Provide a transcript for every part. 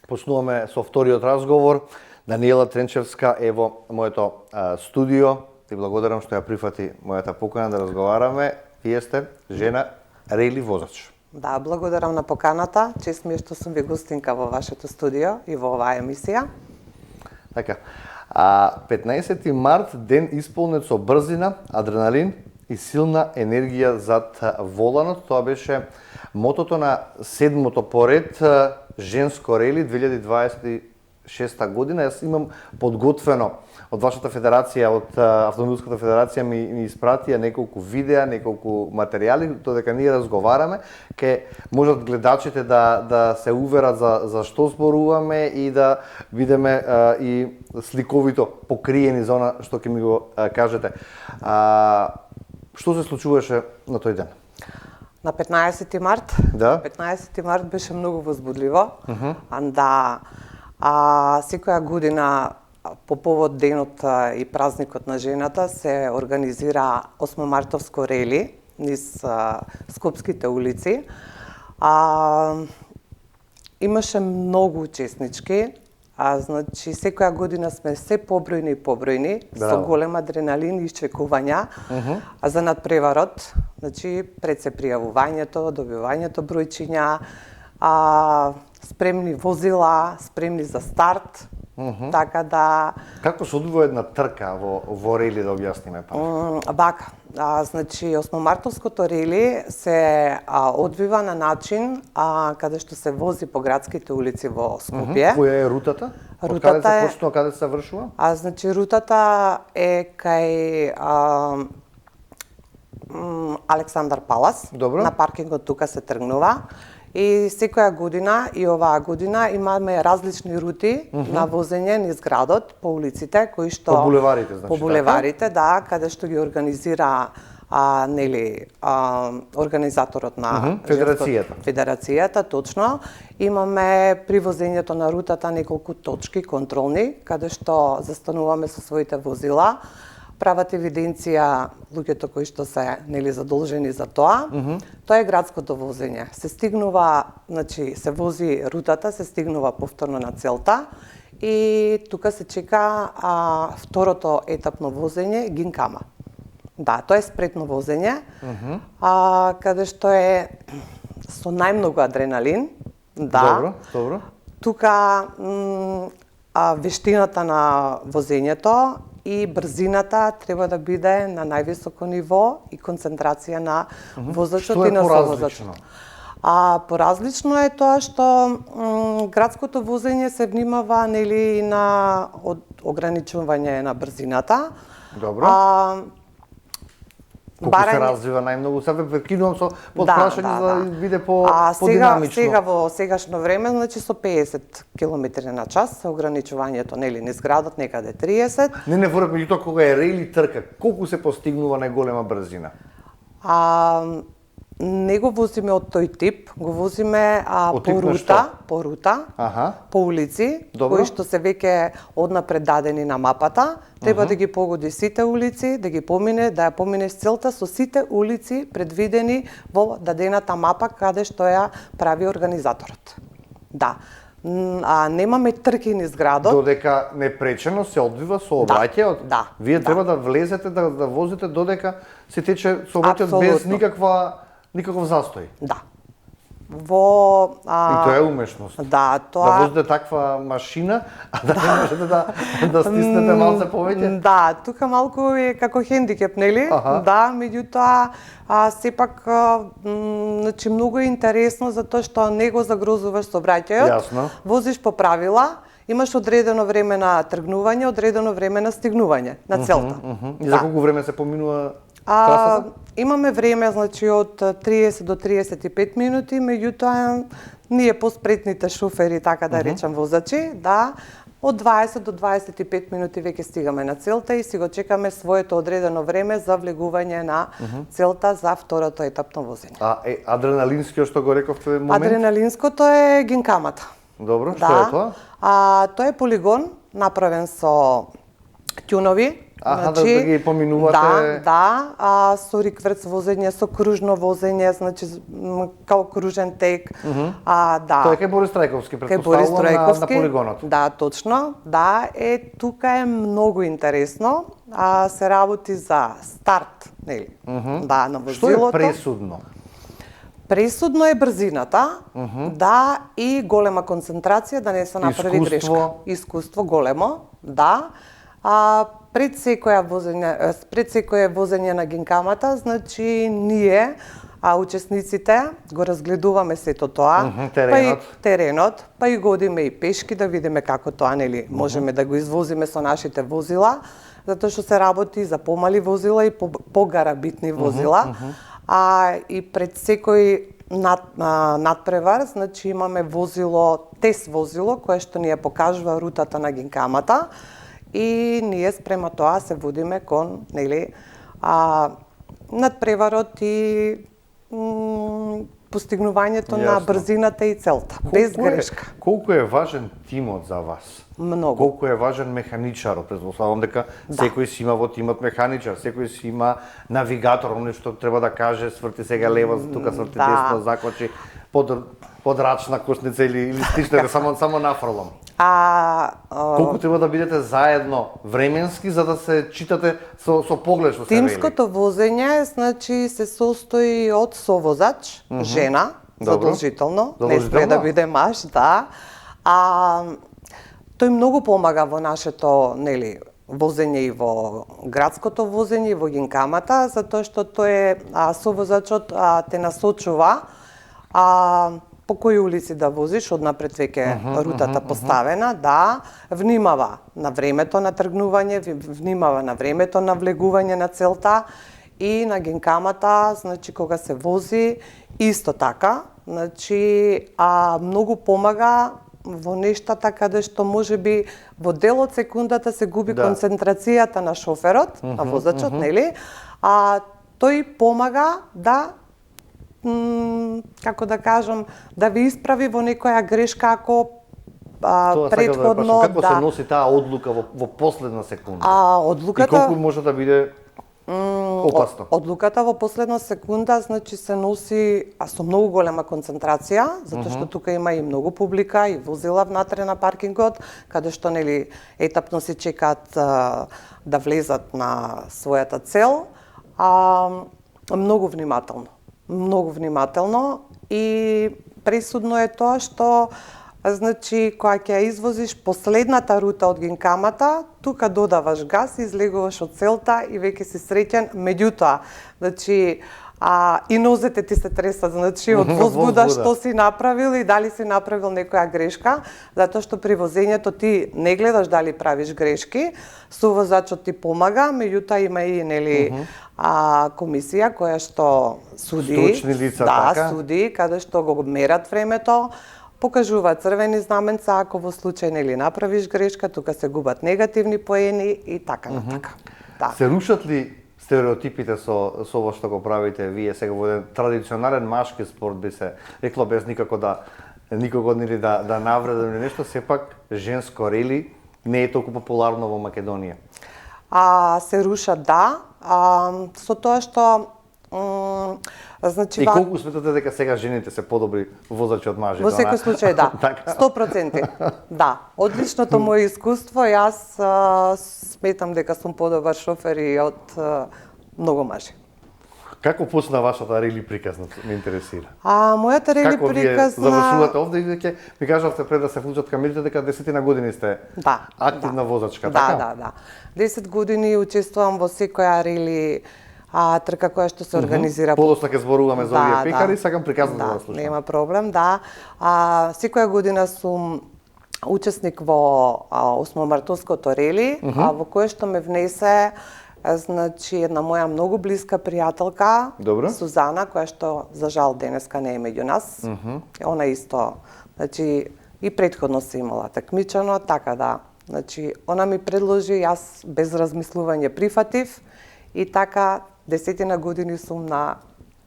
Почнуваме со вториот разговор. Даниела Тренчевска е во моето студио. Ти благодарам што ја прифати мојата покана да разговараме. Вие сте жена рејли возач. Да, благодарам на поканата. Чест ми е што сум ви гостинка во вашето студио и во оваа емисија. Така. 15 март, ден исполнет со брзина, адреналин и силна енергија зад воланот. Тоа беше мотото на седмото поред женско рели 2026 година. Јас имам подготвено од вашата федерација, од Автомобилската федерација ми испратија неколку видеа, неколку материјали, додека ние разговараме, ке можат гледачите да се уверат за што зборуваме и да видиме и сликовито покриени за она што ќе ми го кажете. Што се случуваше на тој ден? На 15 март? Да. 15 март беше многу возбудливо. Да, секоја година по повод денот и празникот на жената се организира 8 мартовско рели низ скопските улици. Имаше многу учеснички. Значи, секоја година сме се побројни и побројни, со голем адреналин и исчекувања за надпреварот. Значи, пред се пријавувањето, добивањето бројчиња, спремни возила, спремни за старт. Така да... Како се одвива една трка во рели, да објасниме па? Бака, значи, 8 мартовското рели се одвива на начин каде што се вози по градските улици во Скопје. Која е рутата? Рутата каде се почнува, каде се завршува? Значи, рутата е кај Александар Палас. Добро. На паркингот тука се тргнува. И секоја година и оваа година имаме различни рути на возење низ градот по улиците кои што по булеварите, значи. По булеварите, да, каде што ги организира организаторот на Федерацијата, точно. Имаме при возењето на рутата неколку точки контролни каде што застануваме со своите возила. Прават евиденција луѓето кои што се задолжени за тоа. Тоа е градското возење. Се стигнува, значи се вози рутата, се стигнува повторно на целта и тука се чека второто етапно возење Гинкама. Да, тоа е спретно возење, каде што е со најмногу адреналин. Да. Добро. Тука вештината на возењето и брзината треба да биде на највисоко ниво и концентрација на возачот и на совозачот. Поразлично е тоа што градското возење се внимава и на ограничување на брзината. Добро. Колку се развива најмногу? Сега прекинувам со подпрашање за да биде по-динамично. Сега во сегашно време, значи со 50 км на час, со ограничувањето низ градот некаде 30. Не, меѓутоа кога е рели трка, колку се постигнува најголема брзина? Не го возиме од тој тип, го возиме по рута, по улици, кои што се веќе однапред дадени на мапата. Треба да ги погоди сите улици, да ги помине, да ја помине целта со сите улици предвидени во дадената мапа каде што ја прави организаторот. Да. Немаме трки низ градот. Додека непречено се одвива сообраќајот. Да. Вие треба да влезете да возите додека се тече сообраќајот без никаков застој. Да. И тоа е умешност. Да, тоа... Да возите таква машина, а да не можете да стиснете малце повеќе? Да, тука малку е како хендикеп, нели? Да, меѓутоа, сепак, значи, многу е интересно затоа што не го загрозуваш сообраќајот. Јасно. Возиш по правила, имаш одредено време на тргнување, одредено време на стигнување на целта. И за колку време се поминува трасата? Имаме време, значи, од 30 до 35 минути, меѓутоа ние поспретните шофери, така да речам, возачи, да, од 20 до 25 минути веќе стигаме на целта и си го чекаме своето одредено време за влегување на целта за второто етапно возење. Адреналинскиот што го рековте момент? Адреналинското е Гинкамата. Добро, што е тоа? Тоа е полигон направен со ќунови, Аха, да ги поминувате. Да, со рикверц возење, со кружно возење, значи као кружен тек. Да. Тоа е кај Борис Трајковски, претпоставувам на полигонот. Да, точно. Да, тука е многу интересно. Се работи за старт, нели? Да, на возилото. Што е пресудно? Пресудно е брзината, да, и голема концентрација, да не се направи грешка. Искуство големо, да. Пред секое возење на гинкамата, значи ние, учесниците, го разгледуваме сето тоа, теренот, па и годиме и пешки да видиме како тоа, нели, можеме да го извозиме со нашите возила, затоа што се работи за помали возила и погарабитни возила. И пред секој надпревар, значи имаме тест возило, кое што ни ја покажува рутата на гинкамата, и ние спрема тоа се водиме кон, нели, надпреварот и постигнувањето на брзината и целта, без грешка. Колку е важен тимот за вас? Многу. Колку е важен механичарот? Предпоставувам дека секој си има во тимот механичар, секој си има навигатор, оној што треба да каже сврти сега лево, тука сврти десно, заквачи подрачна кошница или стичнете само нафрлом. Колку треба да бидете заедно временски за да се читате со поглед што се вели? Тимското возење, значи, се состои од совозач, жена, задолжително, не sme да биде маж, да. Тој многу помага во нашето, нели, возење и во градското возење и во гинкамата, затоа што тој совозачот те насочува по кои улици да возиш, однапред веќе рутата поставена, да, внимава на времето на тргнување, внимава на времето на влегување на целта, и на гинкамата, значи кога се вози, исто така, значи многу помага во нештата каде што можеби во дел од секундата се губи концентрацијата на шоферот, на возачот, нели? Тој помага да, како да кажам, да ви исправи во некоја грешка ако претходно како се носи таа одлука во последна секунда. Одлуката и колку може да биде опасно. Одлуката во последна секунда, значи, се носи со многу голема концентрација, затоа што тука има и многу публика и возила внатре на паркингот, каде што, нели, етапно се чекаат да влезат на својата цел. Многу внимателно, и пресудно е тоа што, значи, кога ќе ја извозиш последната рута од гинкамата, тука додаваш газ, излегуваш од целта и веќе си среќен. Меѓутоа, значи, и нозете ти се тресат, значи, од возбуда што си направил и дали си направил некоја грешка, затоа што при возењето ти не гледаш дали правиш грешки, совозачот ти помага, меѓутоа има и, нели, комисија која што суди, стручни лица, така? Суди, каде што го мерат времето, покажува црвени знаменца ако во случај, нели, направиш грешка, тука се губат негативни поени и така натака. Се рушат ли стереотипите со ова што го правите вие сега во еден традиционален машки спорт, би се рекло, без никако никого, нели, да навредам или нешто, сепак женско рели не е толку популарно во Македонија? Се рушат, да, со тоа што значи, и колку сметате дека сега жените се подобри возачи од мажите? Во секој случај, да. 100%. Да. Одличното моје искуство, јас сметам дека сум подобар шофер и од многу мажи. Како почна вашата рели приказна, ме интересира? Мојата рели приказна... Како вие завршувате овде и дека ми кажавте пред да се вклучат камерите дека 10 години сте активна возачка, така? Да. 10 години учествувам во секоја рели трка која што се организира. Подоцна ќе зборуваме за овие пекари, сакам приказната да слушам. Нема проблем, да. Секоја година сум учесник во 8-мартовското рели, во кое што ме внесе, значи, една моја многу блиска пријателка, Сузана, која што за жал денеска не е меѓу нас. Она исто, значи, и претходно се имала такмичено, така да. Значи, она ми предложи, јас без размислување прифатив, и така 10 години сум на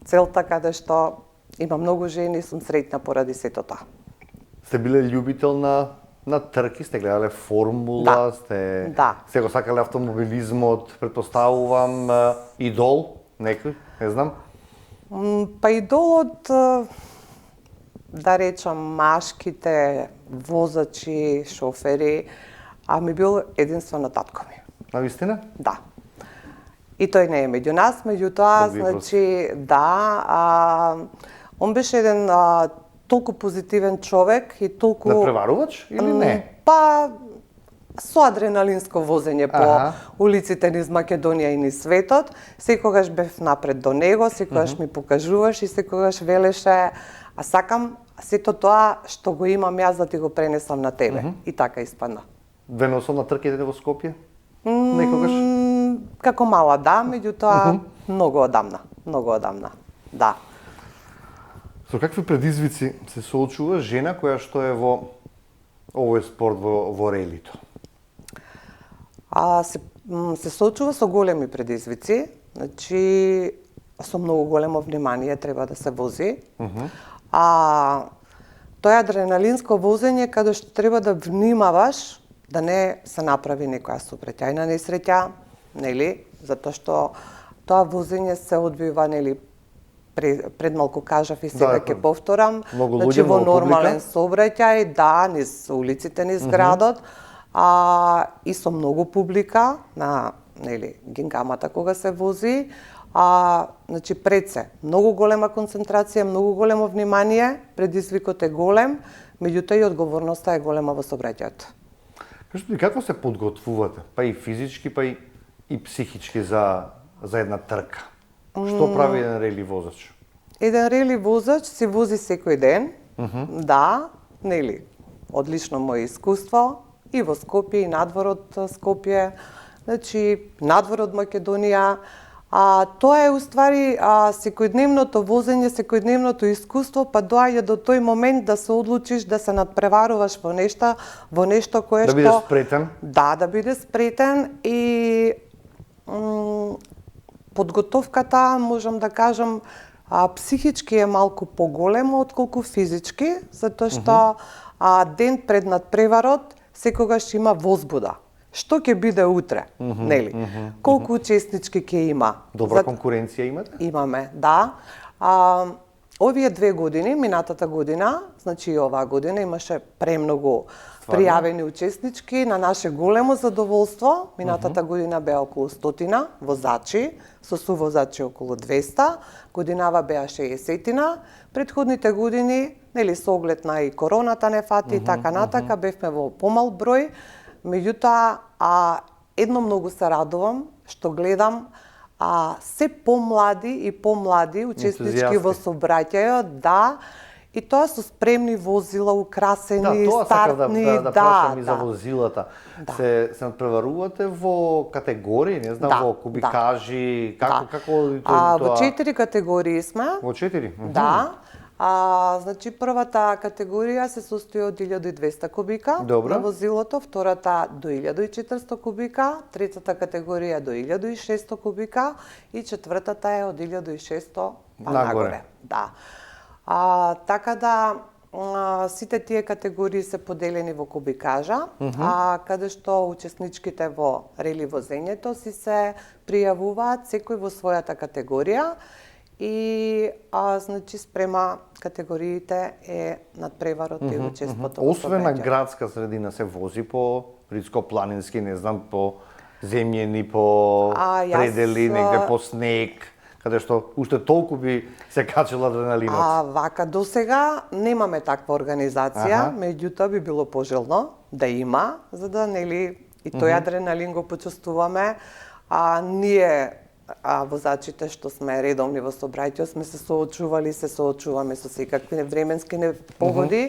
целта каде што има многу жени и сум среќна поради сето тоа. Сте биле љубител на на трки, сте гледале формула, сте го сакале автомобилизмот, предпоставувам, идол, некој, не знам. Па идолот, да речам, машките возачи, шофери, ми бил единствено татко ми. Навистина? Да. И тој не е меѓу нас, меѓутоа, значи, он беше еден толку позитивен човек и толку... Надпреварувач или не? Па, со адреналинско возење по улиците низ Македонија и низ светот. Секогаш бев напред до него, секогаш ми покажуваш и секогаш велеше, сакам сето тоа што го имам јас да ти го пренесам на тебе. И така испадна. Веносол на трките во Скопје? Некогаш? Како мала, да, меѓутоа многу одамна, да. Со какви предизвици се соочува жена која што е во овој спорт во релито? Се соочува со големи предизвици, значи со многу големо внимание треба да се вози. Тоа е адреналинско возење каде што треба да внимаваш да не се направи некоја сообраќајна несреќа, нели? Затоа што тоа возење се одвива, нели, пред малку кажав и сега ќе повторам, значи во нормален сообраќај, да, низ улиците низ градот, и со многу публика на, нели, гингамата кога се вози, значи пред се многу голема концентрација, многу големо внимание, предизвикот е голем, меѓутоа и одговорноста е голема во сообраќајот. Кажете, како се подготвувате, па и физички, па и психички за една трка? Што прави еден рели возач? Еден рели возач се вози секој ден, да, нели, одлично моје искуство, и во Скопје, и надвор од Скопје, значи, надвор од Македонија. Тоа е уствари секојдневното возење, секојдневното искуство, па доаѓа до тој момент да се одлучиш да се надпреваруваш во нешто кое што... Да бидеш спретен? Да, да бидеш спретен и подготовката, можам да кажам, психички е малку поголема отколку физички, затоа што ден пред надпреварот секогаш има возбуда. Што ќе биде утре, нели? Колку учеснички ќе има? Добра конкуренција имате? Имаме, да. Овие 2 години, минатата година, значи и оваа година, имаше премногу пријавени учеснички на наше големо задоволство. Минатата година беа околу 100 возачи, со сувозачи околу 200, годинава беа 60. Предходните години, нели, со оглед на и короната не фати и така натака, бевме во помал број. Меѓутоа, едно многу се радувам што гледам се помлади и помлади учеснички во сообраќајот, да, и тоа со спремни возила, украсени, стартни, да прашам и за возилата. Се надпреварувате во категории, не знам, во кубикажи, како тоа? Во 4 категории сме. Во 4? Да. Значи, првата категорија се состои од 1200 кубика на возилото, втората до 1400 кубика, третата категорија до 1600 кубика и четвртата е од 1600 па нагоре. Да. Така да, сите тие категории се поделени во кубикажа, каде што учесничките во рели возењето си се пријавуваат секој во својата категорија. И, значи, спрема категориите е надпреварот и учеството. Освен на градска средина се вози по ридско-планински, не знам, по земјени, по предели, негде по снег, каде што уште толку би се качил адреналинот. Вака, до сега немаме таква организација, меѓутоа би било пожелно да има, за да, нели, и тој адреналин го почувствуваме. Ние возачите што сме редовни во сообраќајот сме се соочуваме со секакви временски непогоди,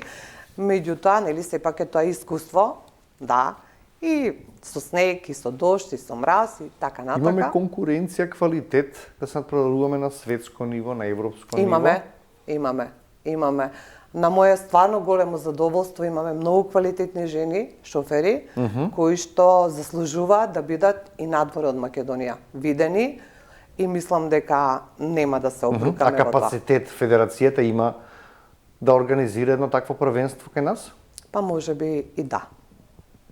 меѓутоа, нели, сепак е тоа искуство, да, и со снег, и со дожд, и со мраз, и така натака. Имаме конкуренција, квалитет, да се надпреваруваме на светско ниво, на европско ниво? Имаме. На моје стварно големо задоволство имаме многу квалитетни жени, шофери, кои што заслужуваат да бидат и надвор од Македонија видени, и мислам дека нема да се обрукаме во тоа. А капацитет федерацијата има да организира едно такво првенство кај нас? па можеби и да.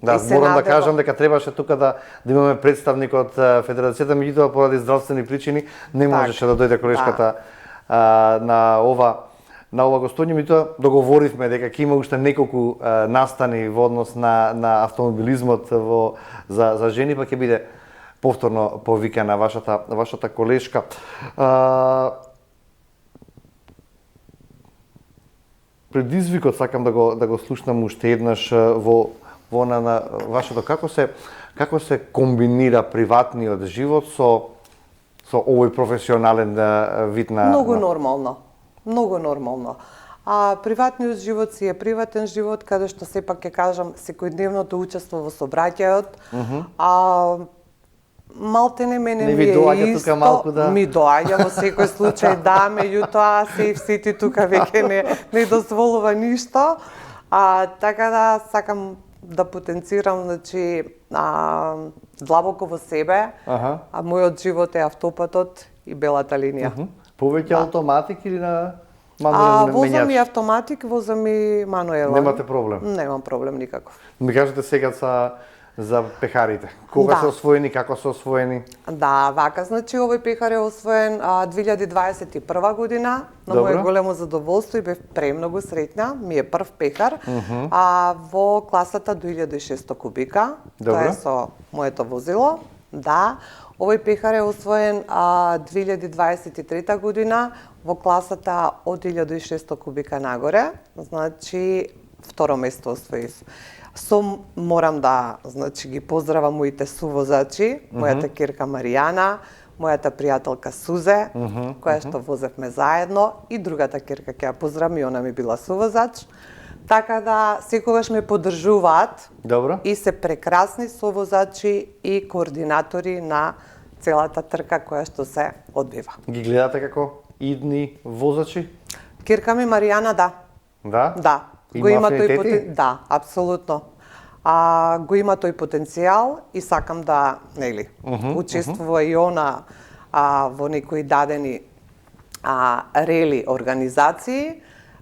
Да, морам да кажам дека требаше тука да имаме представник од Федерацијата, меѓутоа поради здравствени причини не можеше да дојде колешката на ова гостоње, меѓутоа договоривме дека ќе има уште неколку настани во однос на автомобилизмот за жени, па ќе биде повторно повикана вашата колешка. Предизвикот сакам да го слушнам уште еднаш во на вашето како се комбинира приватниот живот со овој професионален вид на Многу нормално. Многу нормално. Приватниот живот си е приватен живот, каде што сепак ќе кажам секојдневното учество во сообраќајот. Малтене мене не ми е доаѓа исто, тука малку да ми доаѓа во секој случај да, меѓутоа сити тука веќе не дозволува ништо. Така да сакам да потенцирам, значи, длабоко во себе, мојот живот е автопатот и белата линија. Повеќе автоматик или на мануелен менјач? Возам и автоматик, возам и мануелен. Немате проблем? Немам проблем никаков. Ми кажете сега за пехарите. Кога се освоени, како се освоени? Да, вака, значи овој пехар е освоен 2021 година, на моје големо задоволство и бев премногу среќна, ми е прв пехар, во класата до 1600 кубика, тоа е со моето возило, да. Овој пехар е освоен 2023 година во класата од 1600 кубика нагоре, значи второ место освоив. Морам да, значи, ги поздравам моите сувозачи, мојата ќерка Маријана, мојата пријателка Сузе, која што возевме заедно, и другата ќерка ќе ја поздравам, и она ми била сувозач. Така да секогаш ме поддржуваат и се прекрасни совозачи и координатори на целата трка која што се одбива. Ги гледате како идни возачи? Ќерка ми Маријана, да. Да? Да. Има афинитети? Да, апсолутно. Го има тој потенцијал и сакам да, нели, учествува и она во некои дадени рели организации.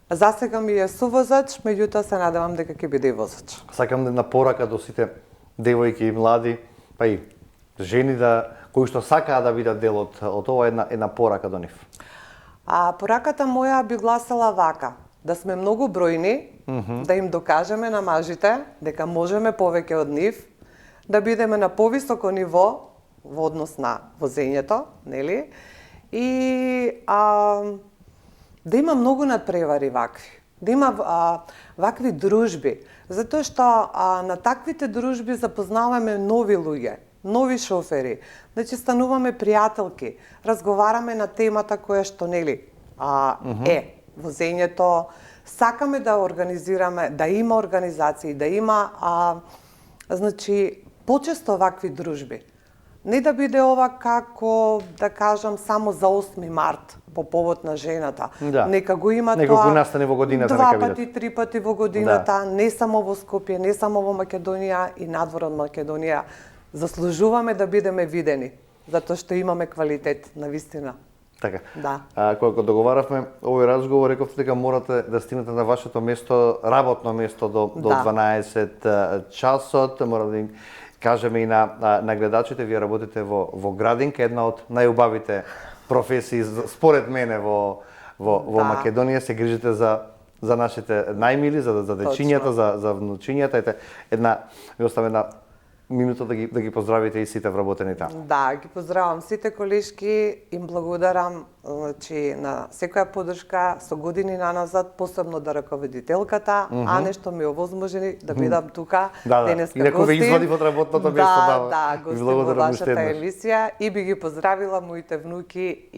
Засега ми е сувозач, меѓутоа се надевам дека ќе биде и возач. Сакам да напорака до сите девојки и млади, па и жени кои што сакаат да бидат дел од ова една порака до нив. Пораката моја би гласала вака: да сме многу бројни, да им докажеме на мажите дека можеме повеќе од нив, да бидеме на повисоко ниво во однос на возењето, нели? И да има многу надпревари вакви, да има вакви дружби, затоа што на таквите дружби запознаваме нови луѓе, нови шофери, значи стануваме пријателки, разговараме на темата која што, нели, возењето, сакаме да организираме, да има организации, да има значи почесто вакви дружби. Не да биде ова како, да кажам, само за 8 март по повод на жената. Да. Нека го има неколку тоа настани во годината, два нека пати, три пати во годината, не само во Скопје, не само во Македонија и надвор од Македонија. Заслужуваме да бидеме видени, затоа што имаме квалитет, навистина. Така. Да. Кога договаравме овој разговор, рековте дека морате да стигнете на вашето место, работно место до 12 часот. Морам да им кажеме и на гледачите, вие работите во градинка, една од најубавите професии според мене во Македонија. Се грижите за нашите најмили, за дечињата, за внучињата. Една минута да ги поздравите и сите вработени таму. Да, ги поздравам сите колешки, им благодарам, значи, на секоја поддршка со години наназад, посебно да раководителката, Ане што ми овозможени да бидам тука денеска гостин. Инаку ве извади од работното место. Да, гостин во вашата емисија и би ги поздравила моите внуки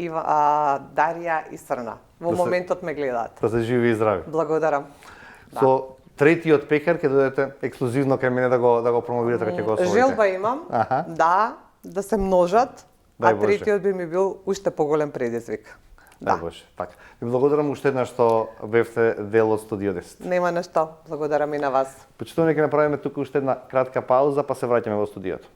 Дарија и Срна. Во моментот ме гледаат. Да се живи и здрави. Благодарам. Со третиот пехар ќе дојдете ексклузивно кај мене да го промовирате кога ќе го освоите. Желба имам, да се множат, а третиот би ми бил уште поголем предизвик. Да. Боже, така. Ви благодарам уште еднаш што бевте дел од Студио 10. Нема на што, благодарам и на вас. Почитувани, ќе направиме тука уште една кратка пауза, па се враќаме во студиото.